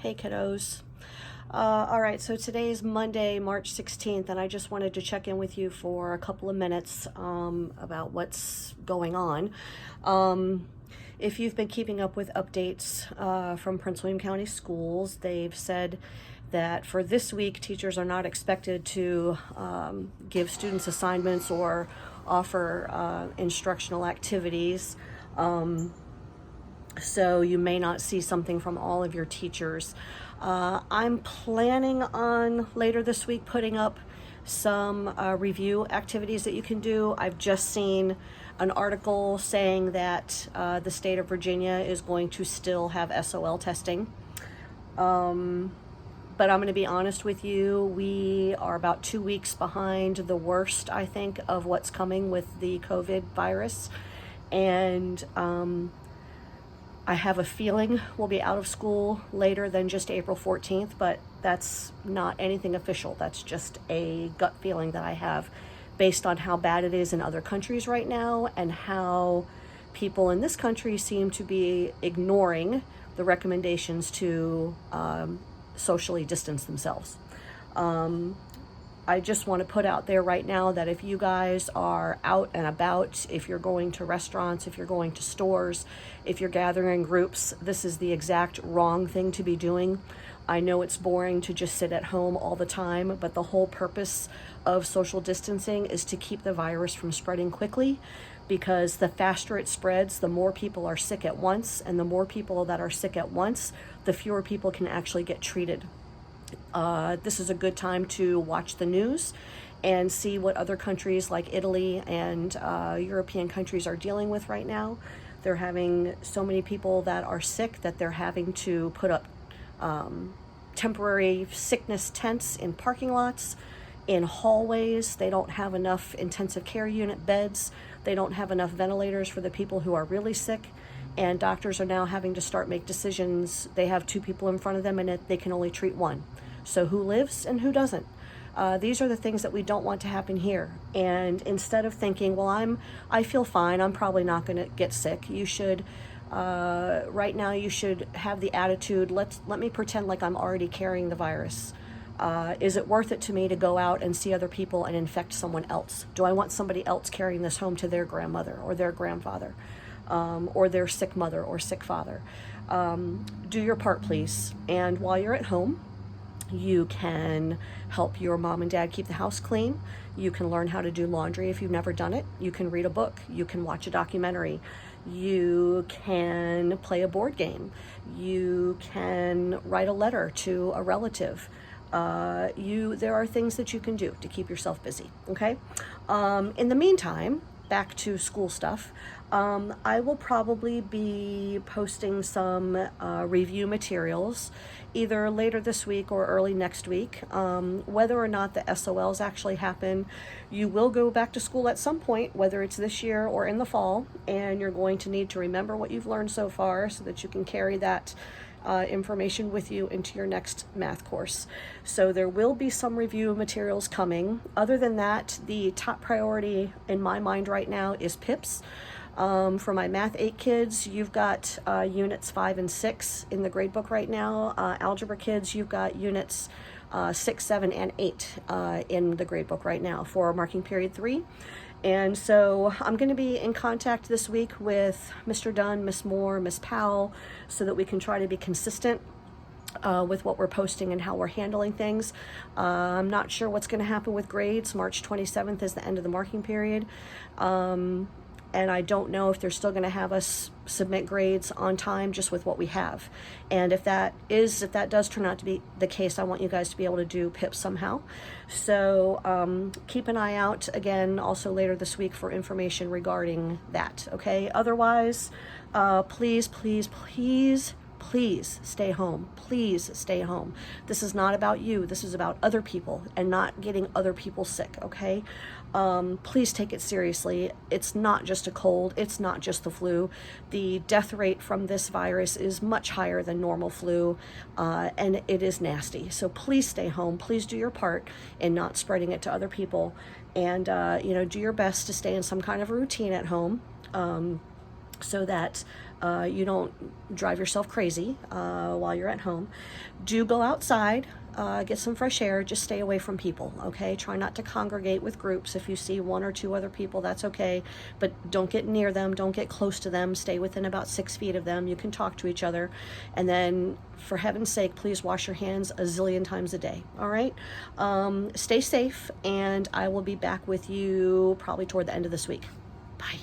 Hey kiddos. All right, so today's Monday, March 16th, and I just wanted to check in with you for a couple of minutes about what's going on. If you've been keeping up with updates from Prince William County Schools, they've said that for this week, teachers are not expected to give students assignments or offer instructional activities. So you may not see something from all of your teachers. I'm planning on later this week putting up some review activities that you can do. I've just seen an article saying that the state of Virginia is going to still have SOL testing. But I'm going to be honest with you, we are about 2 weeks behind the worst, I think, of what's coming with the COVID virus. And I have a feeling we'll be out of school later than just April 14th, but that's not anything official. That's just a gut feeling that I have based on how bad it is in other countries right now and how people in this country seem to be ignoring the recommendations to socially distance themselves. I just want to put out there right now that if you guys are out and about, if you're going to restaurants, if you're going to stores, if you're gathering in groups, this is the exact wrong thing to be doing. I know it's boring to just sit at home all the time, but the whole purpose of social distancing is to keep the virus from spreading quickly, because the faster it spreads, the more people are sick at once, and the more people that are sick at once, the fewer people can actually get treated. This is a good time to watch the news and see what other countries like Italy and European countries are dealing with right now. They're having so many people that are sick that they're having to put up temporary sickness tents in parking lots, in hallways. They don't have enough intensive care unit beds. They don't have enough ventilators for the people who are really sick. And doctors are now having to start make decisions. They have 2 people in front of them and they can only treat 1. So who lives and who doesn't? These are the things that we don't want to happen here. And instead of thinking, well, I feel fine, I'm probably not going to get sick, you should, right now you should have the attitude, let me pretend like I'm already carrying the virus. Is it worth it to me to go out and see other people and infect someone else? Do I want somebody else carrying this home to their grandmother or their grandfather? Or their sick mother or sick father? Do your part, please. And while you're at home, you can help your mom and dad keep the house clean. You can learn how to do laundry if you've never done it. You can read a book. You can watch a documentary. You can play a board game. You can write a letter to a relative. There are things that you can do to keep yourself busy, okay? In the meantime, back to school stuff. I will probably be posting some review materials either later this week or early next week. Whether or not the SOLs actually happen, you will go back to school at some point, whether it's this year or in the fall, and you're going to need to remember what you've learned so far so that you can carry that information with you into your next math course. So there will be some review materials coming. Other than that, the top priority in my mind right now is PIPS. For my Math 8 kids, you've got units 5 and 6 in the grade book right now. Algebra kids, you've got units 6, 7, and 8 in the grade book right now for marking period 3. And so I'm going to be in contact this week with Mr. Dunn, Miss Moore, Miss Powell, so that we can try to be consistent with what we're posting and how we're handling things. I'm not sure what's going to happen with grades. March 27th is the end of the marking period. And I don't know if they're still going to have us submit grades on time just with what we have. And if that does turn out to be the case, I want you guys to be able to do PIP somehow. So keep an eye out again also later this week for information regarding that, okay? Otherwise, please stay home. Please stay home. This is not about you. This is about other people and not getting other people sick, okay? Please take it seriously. It's not just a cold. It's not just the flu. The death rate from this virus is much higher than normal flu, and it is nasty. So please stay home. Please do your part in not spreading it to other people, and do your best to stay in some kind of routine at home. So that you don't drive yourself crazy while you're at home. Do go outside, get some fresh air. Just stay away from people, okay? Try not to congregate with groups. If you see one or two other people, that's okay, but don't get near them, don't get close to them. Stay within about 6 feet of them. You can talk to each other, and then for heaven's sake, please wash your hands a zillion times a day. All right? Stay safe, and I will be back with you probably toward the end of this week. Bye.